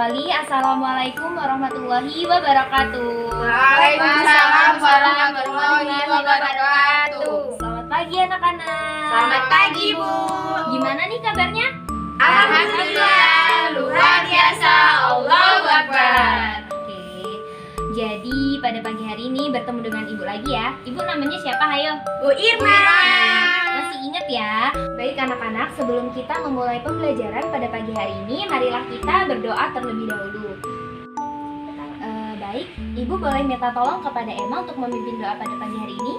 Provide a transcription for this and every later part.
mengawali. Assalamualaikum warahmatullahi wabarakatuh. Waalaikumsalam warahmatullahi wabarakatuh. Selamat pagi anak-anak. Selamat pagi, Bu. Gimana nih kabarnya? Alhamdulillah, luar biasa. Allahu Akbar. Oke. Jadi pada pagi hari ini bertemu dengan Ibu lagi ya. Ibu namanya siapa? Hayo. Bu Irma. Masih ingat ya? Baik anak-anak, sebelum kita memulai pembelajaran pada pagi hari ini, marilah kita berdoa terlebih dahulu. Baik, Ibu boleh minta tolong kepada Emma untuk memimpin doa pada pagi hari ini?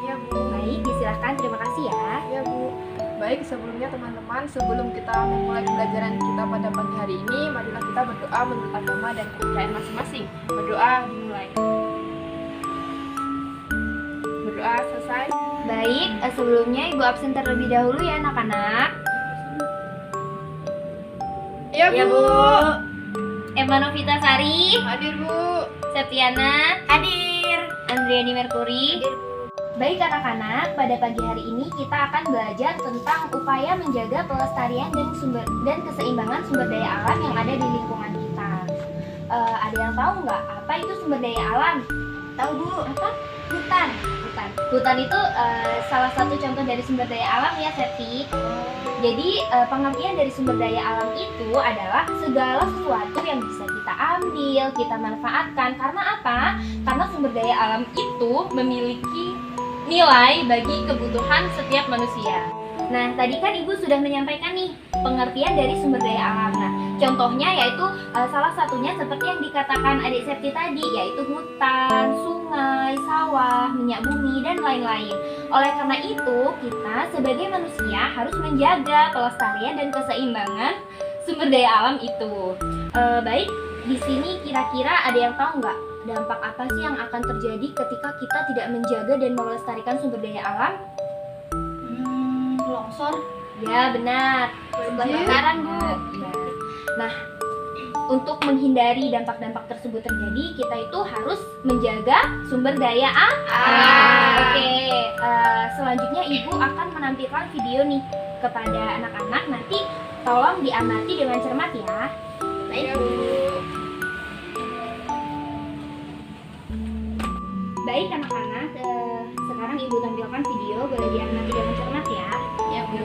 Ya, Bu. Baik, disilahkan. Terima kasih ya. Ya, Bu. Baik, sebelumnya teman-teman, sebelum kita memulai pembelajaran kita pada pagi hari ini, marilah kita berdoa menurut agama dan kepercayaan masing-masing. Berdoa dimulai. Berdoa selesai. Baik, sebelumnya Ibu absen terlebih dahulu ya anak-anak. Ya, Bu. Emma Novita Sari, Hadir, Bu. Septiana, Hadir. Andriani Merkuri. Baik anak-anak, pada pagi hari ini kita akan belajar tentang upaya menjaga pelestarian dan keseimbangan sumber daya alam yang ada di lingkungan kita. Ada yang tahu nggak apa itu sumber daya alam? Tahu Bu? Apa? Hutan. Hutan itu salah satu contoh dari sumber daya alam ya, Septi. Jadi pengertian dari sumber daya alam itu adalah segala sesuatu yang bisa kita ambil, kita manfaatkan. Karena apa? Karena sumber daya alam itu memiliki nilai bagi kebutuhan setiap manusia. Nah, tadi kan Ibu sudah menyampaikan nih pengertian dari sumber daya alam. Nah, contohnya yaitu salah satunya seperti yang dikatakan Adik Septi tadi, yaitu hutan, sungai, sawah, minyak bumi, dan lain-lain. Oleh karena itu, kita sebagai manusia harus menjaga pelestarian dan keseimbangan sumber daya alam itu. Baik, di sini kira-kira ada yang tahu nggak dampak apa sih yang akan terjadi ketika kita tidak menjaga dan melestarikan sumber daya alam? Longsor. Ya, benar. Kebakaran, Bu. Ya. Nah, untuk menghindari dampak-dampak tersebut terjadi, kita itu harus menjaga sumber daya alam. Oke, selanjutnya Ibu akan menampilkan video nih kepada anak-anak. Nanti tolong diamati dengan cermat ya. Baik, Bu. Baik anak-anak, sekarang Ibu tampilkan video, boleh diamati dengan cermat ya. Ya, Bu.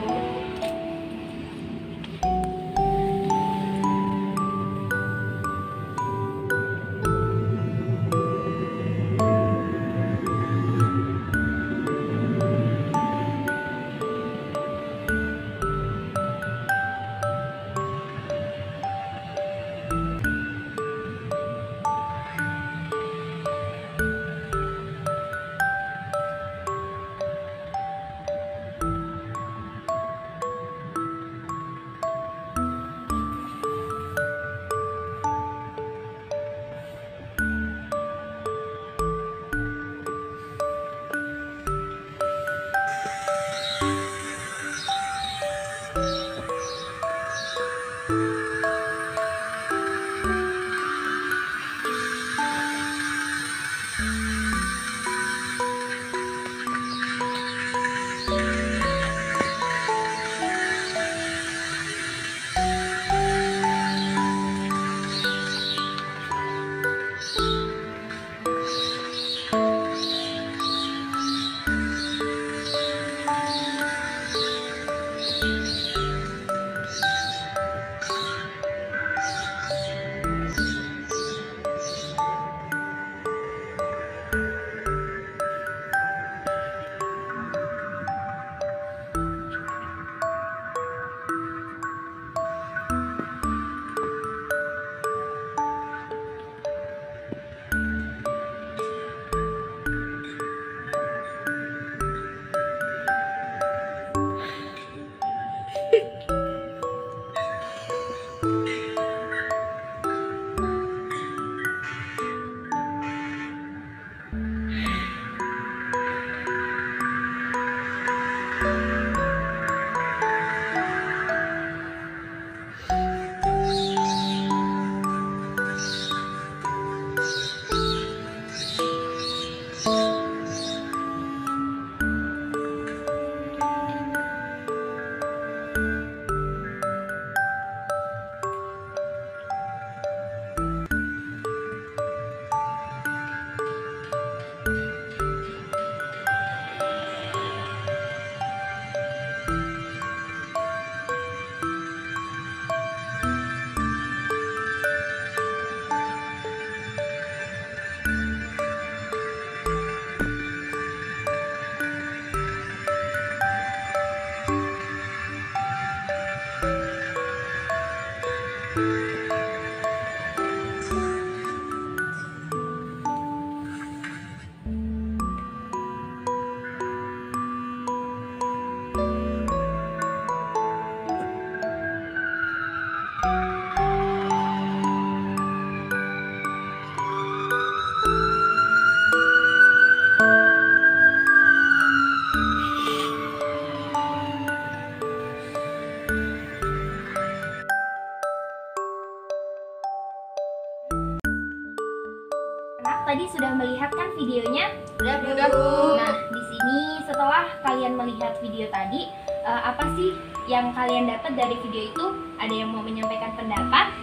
tadi sudah melihat kan videonya? Udah, Bu. Nah, di sini setelah kalian melihat video tadi, apa sih yang kalian dapat dari video itu? Ada yang mau menyampaikan pendapat?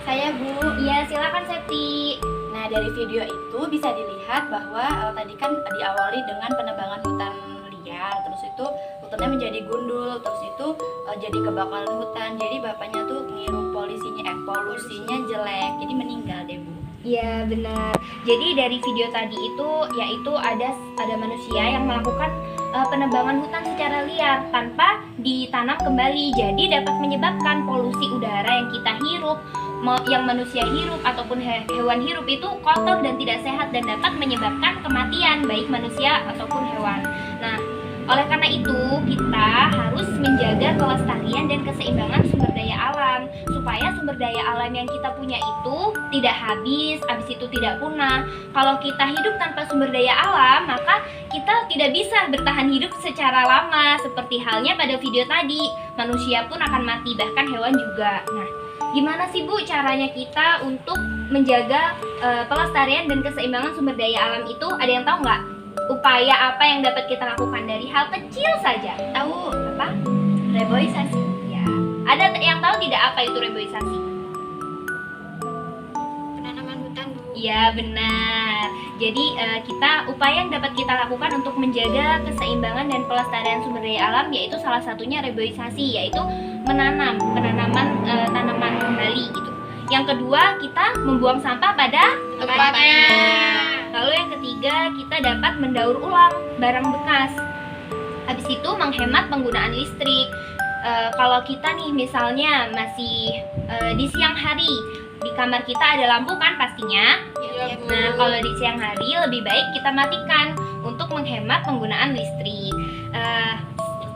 Saya, Bu. Iya, silakan Septi. Nah, dari video itu bisa dilihat bahwa tadi kan diawali dengan penebangan hutan liar, terus itu hutannya menjadi gundul, terus itu jadi kebakaran hutan. Jadi bapaknya tuh ngirup polusinya jelek, jadi meninggal deh, Bu. Iya, benar. Jadi dari video tadi itu yaitu ada manusia yang melakukan penebangan hutan secara liar tanpa ditanam kembali. Jadi dapat menyebabkan polusi udara yang kita hirup, yang manusia hirup ataupun hewan hirup itu kotor dan tidak sehat dan dapat menyebabkan kematian baik manusia ataupun hewan. Nah, oleh karena itu kita harus menjaga kelestarian dan keseimbangan sumber daya alam supaya sumber daya alam yang kita punya itu tidak habis itu tidak punah. Kalau kita hidup tanpa sumber daya alam, maka kita tidak bisa bertahan hidup secara lama. Seperti halnya pada video tadi, manusia pun akan mati, bahkan hewan juga. Nah, gimana sih Bu caranya kita untuk menjaga pelestarian dan keseimbangan sumber daya alam itu? Ada yang tahu nggak? Upaya apa yang dapat kita lakukan dari hal kecil saja? Tahu Apa? reboisasi. Ya. Ada yang tahu tidak apa itu reboisasi? Penanaman hutan, Bu. Iya, benar. Jadi upaya yang dapat kita lakukan untuk menjaga keseimbangan dan pelestarian sumber daya alam yaitu salah satunya reboisasi, yaitu penanaman tanaman kembali gitu. Yang kedua, kita membuang sampah pada Tempatnya. Lalu yang ketiga, kita dapat mendaur ulang barang bekas. Habis itu menghemat penggunaan listrik. Kalau kita nih misalnya masih di siang hari, di kamar kita ada lampu kan pastinya. Iya, Bu. Nah, kalau di siang hari lebih baik kita matikan untuk menghemat penggunaan listrik.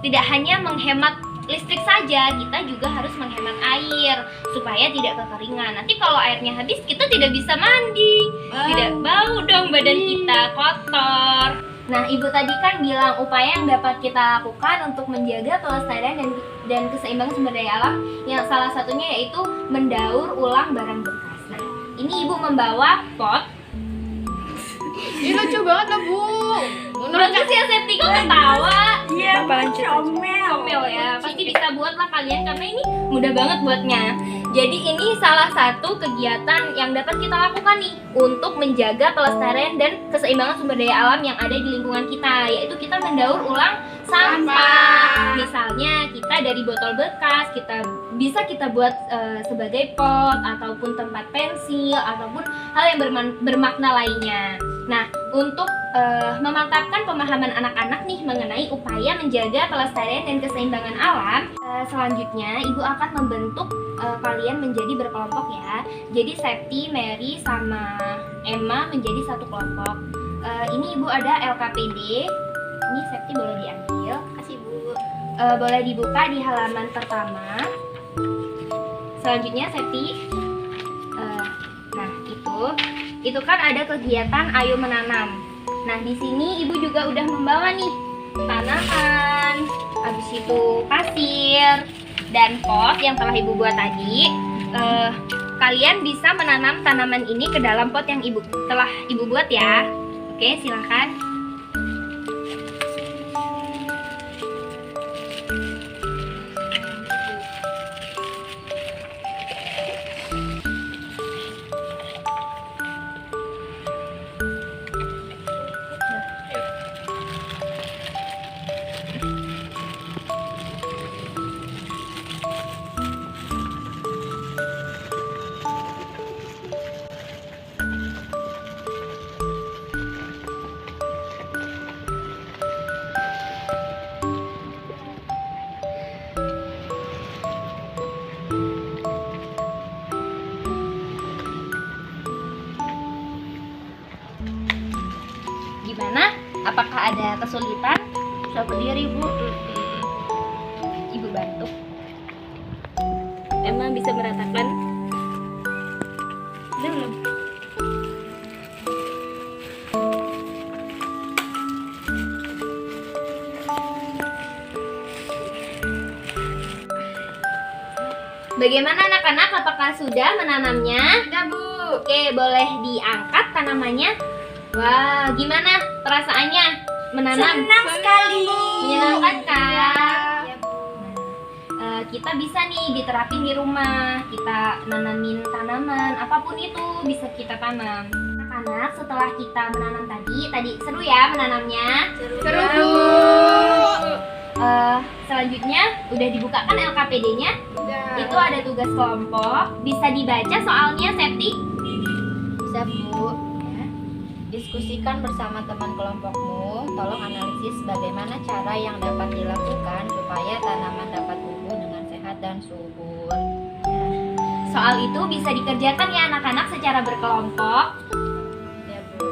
Tidak hanya menghemat listrik saja, kita juga harus menghemat air supaya tidak kekeringan. Nanti kalau airnya habis, kita tidak bisa mandi, tidak bau dong badan kita kotor. Nah, Ibu tadi kan bilang upaya yang dapat kita lakukan untuk menjaga pelestarian dan keseimbangan sumber daya alam, yang salah satunya yaitu mendaur ulang barang bekas. Nah, ini Ibu membawa pot. Ini lucu banget loh, Bu. Menurut ya Septi kok ketawa? Iya, Bapak lanjut aja. Comel ya, pasti bisa buat lah kalian karena ini mudah banget buatnya. Jadi ini salah satu kegiatan yang dapat kita lakukan nih untuk menjaga pelestarian dan keseimbangan sumber daya alam yang ada di lingkungan kita, yaitu kita mendaur ulang sampah. Misalnya kita dari botol bekas kita buat sebagai pot ataupun tempat pensil ataupun hal yang bermakna lainnya. Nah, untuk memantapkan pemahaman anak-anak nih mengenai upaya menjaga pelestarian dan keseimbangan alam, selanjutnya Ibu akan membentuk kalian menjadi berkelompok ya. Jadi Septi, Mary, sama Emma menjadi satu kelompok. Ini Ibu ada LKPD. Ini Septi boleh diambil. Kasih, Bu. Boleh dibuka di halaman pertama. Selanjutnya Septi, nah itu kan ada kegiatan Ayo Menanam. Nah, di sini Ibu juga udah membawa nih tanaman, habis itu pasir dan pot yang telah Ibu buat tadi. Kalian bisa menanam tanaman ini ke dalam pot yang telah Ibu buat ya. Oke, silakan. Gimana? Apakah ada kesulitan? Bisa berdiri, Bu. Ibu bantu. Emang bisa meratakan? Belum. Bagaimana anak-anak, apakah sudah menanamnya? Sudah, Bu. Oke, boleh diangkat tanamannya. Wah, gimana perasaannya menanam? Senang sekali. Menyenangkan kan? Ya, Bu. Kita bisa nih diterapin di rumah. Kita nanamin tanaman, apapun itu bisa kita tanam. Anak-anak, setelah kita menanam tadi seru ya menanamnya. Seru, Bu. Selanjutnya udah dibukakan LKPD-nya. Sudah. Itu ada tugas kelompok. Bisa dibaca soalnya, Septi? Bisa, Bu. Ya. Diskusikan bersama teman kelompokmu. Tolong analisis bagaimana cara yang dapat dilakukan supaya tanaman dapat tumbuh dengan sehat dan subur. Soal itu bisa dikerjakan ya anak-anak secara berkelompok. Ya, Bu.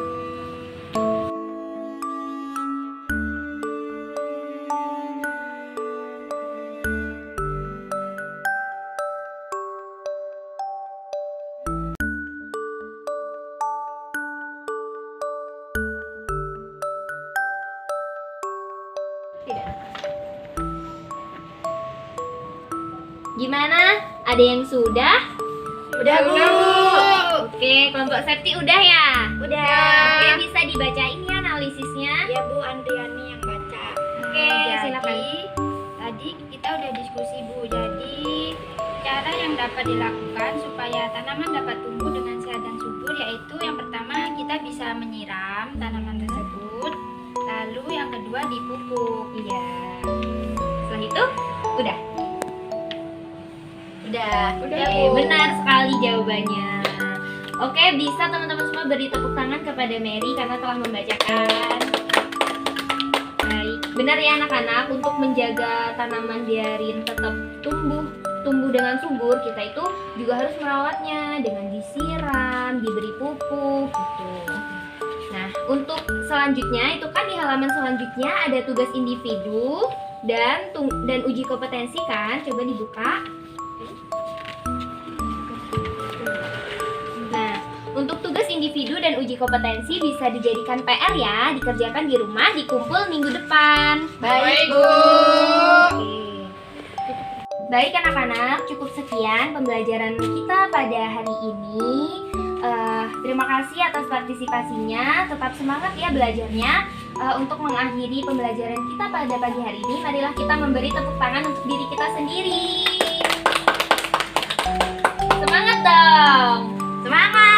Gimana? Ada yang sudah? Udah, Bu. Oke, kelompok Septi udah ya? Udah. Oke, bisa dibacain ya analisisnya. Ya, Bu, Andriani yang baca. Oke, silakan. Tadi kita udah diskusi, Bu. Jadi cara yang dapat dilakukan supaya tanaman dapat tumbuh dengan sehat dan subur yaitu yang pertama kita bisa menyiram tanaman tersebut. Lalu yang kedua dipupuk. Iya. Setelah itu udah. Udah. Udah, Oke, Bu. benar sekali jawabannya. Oke, bisa teman-teman semua beri tepuk tangan kepada Mary karena telah membacakan. Baik, benar ya anak-anak, untuk menjaga tanaman biarin tetap tumbuh dengan subur, kita itu juga harus merawatnya dengan disiram, diberi pupuk gitu. Nah, untuk selanjutnya itu kan di halaman selanjutnya ada tugas individu dan uji kompetensi kan, coba dibuka. Nah, untuk tugas individu dan uji kompetensi bisa dijadikan PR ya, dikerjakan di rumah, dikumpul minggu depan. Baik, Bu. Oke. Baik anak-anak, cukup sekian pembelajaran kita pada hari ini. Terima kasih atas partisipasinya. Tetap semangat ya belajarnya. Untuk mengakhiri pembelajaran kita pada pagi hari ini, marilah kita memberi tepuk tangan untuk diri kita sendiri. Semangat dong! Semangat.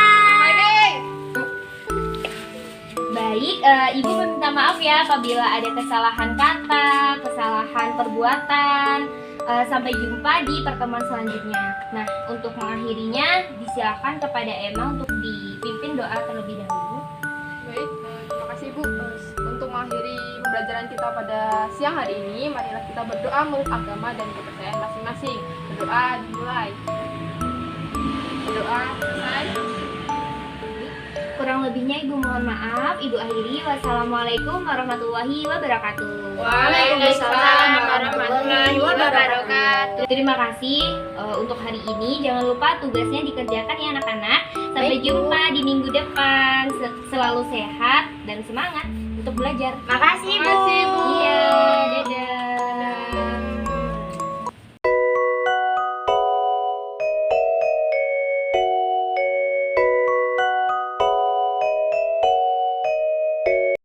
Baik, Ibu meminta maaf ya apabila ada kesalahan kata, kesalahan perbuatan. Sampai jumpa di pertemuan selanjutnya. Nah, untuk mengakhirinya, disilakan kepada Emma untuk dipimpin doa terlebih dahulu. Baik, terima kasih, Bu. Untuk mengakhiri pembelajaran kita pada siang hari ini, marilah kita berdoa menurut agama dan kepercayaan masing-masing. Berdoa dimulai. Berdoa selesai. Kurang lebihnya Ibu mohon maaf. Ibu akhiri. Wassalamualaikum warahmatullahi wabarakatuh. Waalaikumsalam warahmatullahi wabarakatuh. Terima kasih untuk hari ini. Jangan lupa tugasnya dikerjakan ya anak-anak. Sampai Baik, Bu. jumpa di minggu depan. Selalu sehat dan semangat untuk belajar. Makasih, Bu. Makasih, Bu. Iya, dadah.